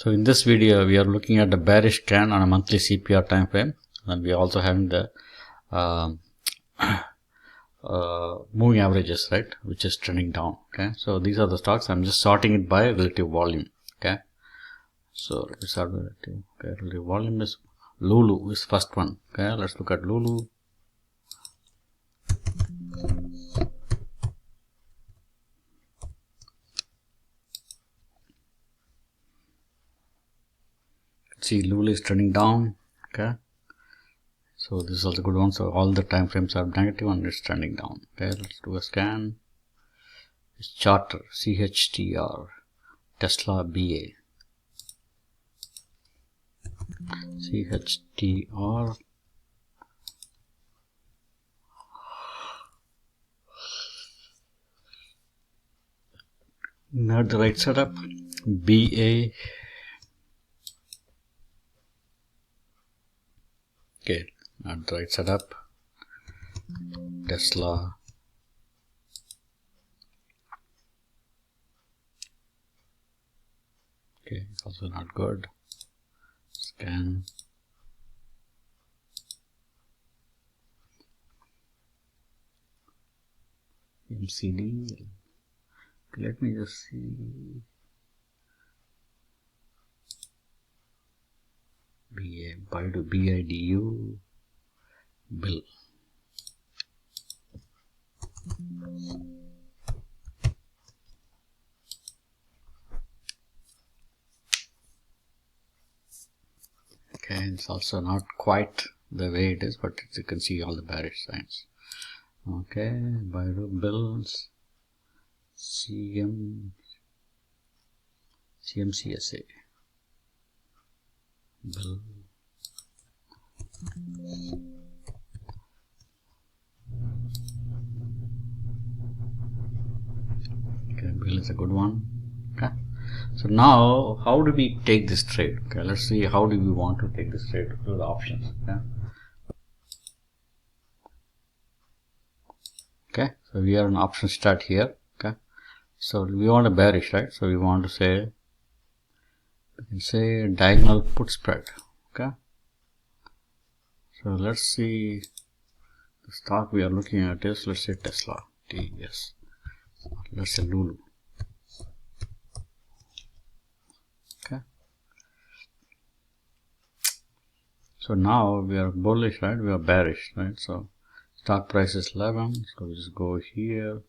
So in this video, we are looking at the bearish trend on a monthly CPR time frame, and we are also having the moving averages, right, which is trending down. Okay, so these are the stocks. I'm just sorting it by relative volume. Okay, so let me start with relative. Okay, relative volume is Lulu is first one. Okay, let's look at Lulu. See, Lulu is trending down. Okay, so this is also a good one. So all the time frames are negative and it's trending down. Okay, let's do a scan. It's Charter, CHTR, Tesla, BA, CHTR, not the right setup, BA, okay, not the right setup, Tesla, okay, also not good, scan, MCD, let me just see, BA, Baidu, BIDU, Bill. Okay, it's also not quite the way it is, but you can see all the bearish signs. Okay, Baidu, Bills, CMCSA, Bill. Okay, Bill is a good one. Okay, so now how do we take this trade? Okay, let's see how do we want to take this trade through the options. Okay, so we are an option start here. Okay, so we want a bearish, right? So we want to say, we can say diagonal put spread. Okay, so let's see the stock we are looking at is, let's say Tesla, TS, let's say Lulu. Okay, so now we are bullish, right? We are bearish, right? So stock price is 11, so we just go here,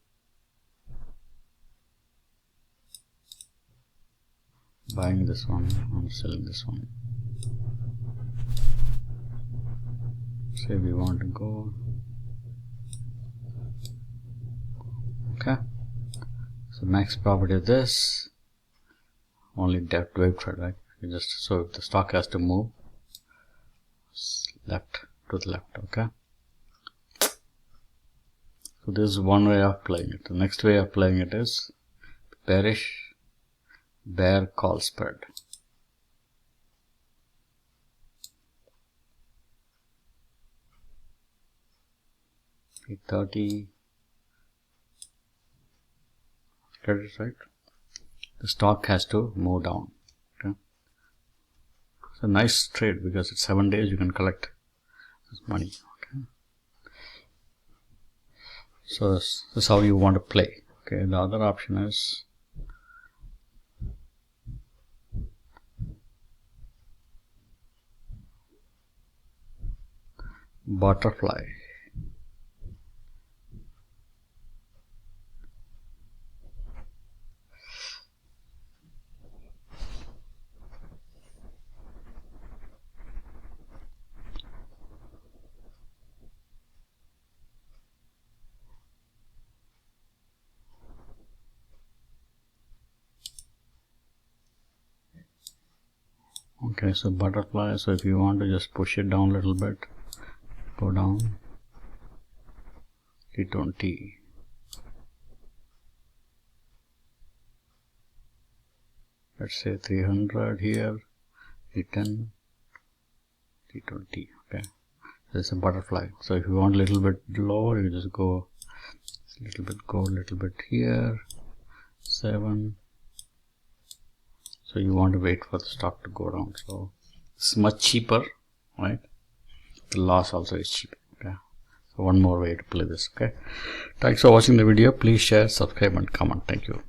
buying this one and selling this one. Say we want to go. Okay, so max profit is this, only depth wave trade, right? You just, so if the stock has to move left to the left. Okay, so this is one way of playing it. The next way of playing it is bearish bear call spread. $30 credit, right? The stock has to move down. Okay, it's a nice trade because it's 7 days you can collect this money. Okay, so this is how you want to play. Okay, the other option is butterfly. Okay, so butterfly, so if you want to just push it down a little bit, go down, T20, let's say 300 here, T10, T20. Okay, there's a butterfly. So if you want a little bit lower, you just go a little bit, go a little bit here, 7. So you want to wait for the stock to go down. So it's much cheaper, right? The loss also is cheaper. Okay. So one more way to play this. Okay. Thanks for watching the video. Please share, subscribe, and comment. Thank you.